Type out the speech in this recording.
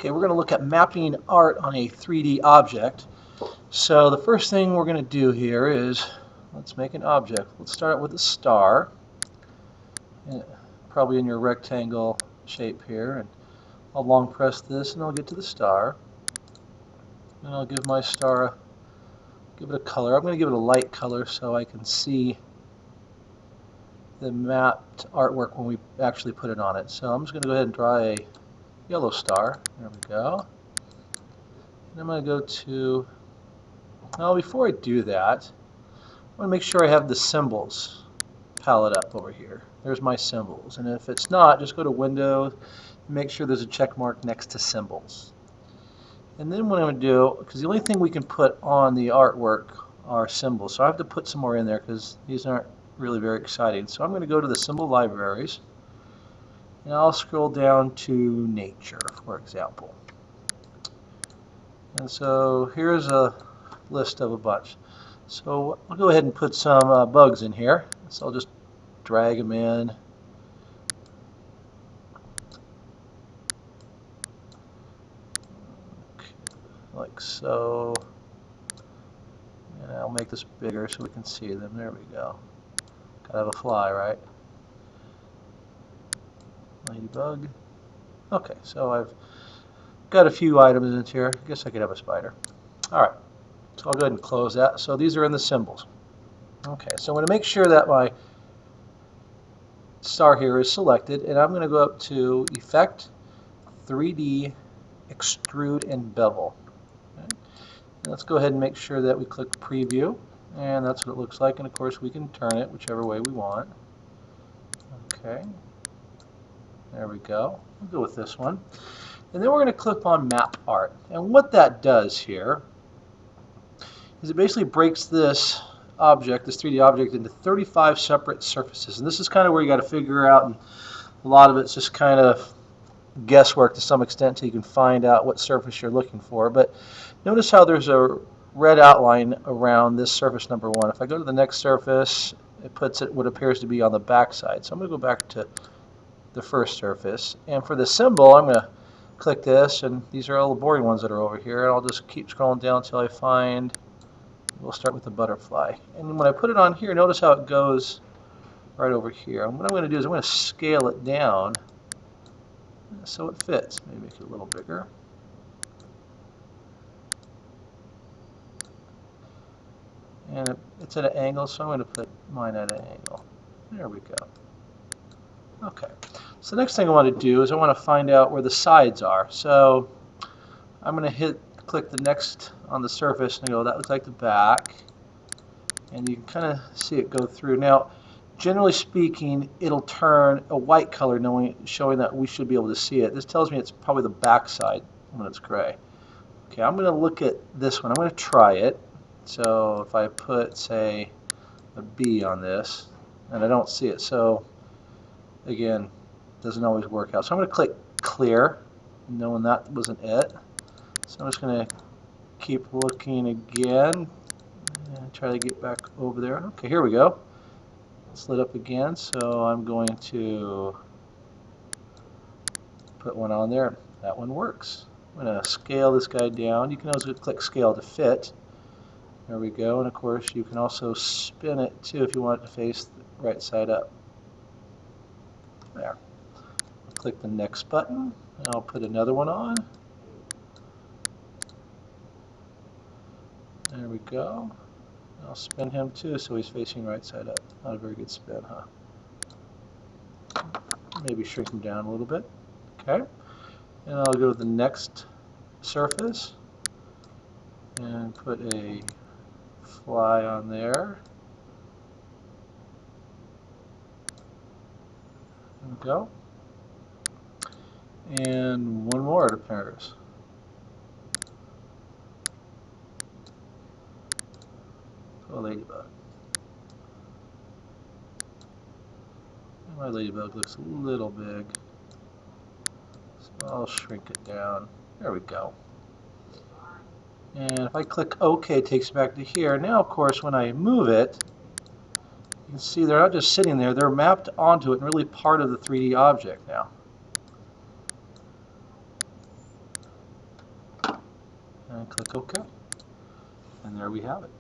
Okay, we're going to look at mapping art on a 3D object. So the first thing we're going to do here is, let's make an object. Let's start with a star, probably in your rectangle shape here. And I'll long press this and I'll get to the star. And I'll give my star, give it a color. I'm going to give it a light color so I can see the mapped artwork when we actually put it on it. So I'm just going to go ahead and draw a yellow star. There we go. And I'm going to go to, well, before I do that, I want to make sure I have the symbols palette up over here. There's my symbols. And if it's not, just go to Window and make sure there's a check mark next to symbols. And then what I'm going to do, because the only thing we can put on the artwork are symbols. So I have to put some more in there because these aren't really very exciting. So I'm going to go to the symbol libraries. And I'll scroll down to nature, for example. And so here's a list of a bunch. So I'll go ahead and put some bugs in here. So I'll just drag them in. Okay, like so. And I'll make this bigger so we can see them. There we go. Gotta have a fly, right? Ladybug. Okay, so I've got a few items in here. I guess I could have a spider. All right, so I'll go ahead and close that. So these are in the symbols. Okay, so I'm going to make sure that my star here is selected, and I'm going to go up to Effect, 3D, Extrude, and Bevel. Okay. And let's go ahead and make sure that we click Preview, and that's what it looks like. And of course, we can turn it whichever way we want. Okay, there we go. We'll go with this one. And then we're going to click on Map Art. And what that does here is it basically breaks this object, this 3D object, into 35 separate surfaces. And this is kind of where you got to figure out, and a lot of it's just kind of guesswork to some extent until you can find out what surface you're looking for. But notice how there's a red outline around this surface number 1. If I go to the next surface, it puts it what appears to be on the back side. So I'm going to go back to the first surface. And for the symbol, I'm going to click this, and these are all the boring ones that are over here. And I'll just keep scrolling down until I find, we'll start with the butterfly. And when I put it on here, notice how it goes right over here. And what I'm going to do is I'm going to scale it down so it fits. Maybe make it a little bigger. And it's at an angle, so I'm going to put mine at an angle. There we go. Okay. So the next thing I want to do is I want to find out where the sides are. So I'm going to click the next on the surface and go, that looks like the back. And you can kind of see it go through. Now, generally speaking, it'll turn a white color showing that we should be able to see it. This tells me it's probably the back side when it's gray. Okay, I'm going to look at this one. I'm going to try it. So if I put, say, a B on this, and I don't see it. So again, doesn't always work out. So I'm going to click clear, knowing that wasn't it. So I'm just going to keep looking again and try to get back over there. Okay, here we go. It's lit up again, so I'm going to put one on there. That one works. I'm going to scale this guy down. You can also click scale to fit. There we go. And of course, you can also spin it too if you want it to face the right side up. There. Click the next button, and I'll put another one on. There we go. I'll spin him too so he's facing right side up. Not a very good spin, huh? Maybe shrink him down a little bit. Okay. And I'll go to the next surface and put a fly on there. There we go. And one more, it appears. A ladybug. And my ladybug looks a little big, so I'll shrink it down. There we go. And if I click OK, it takes me back to here. Now, of course, when I move it, you can see they're not just sitting there, they're mapped onto it and really part of the 3D object now. and click OK. And there we have it.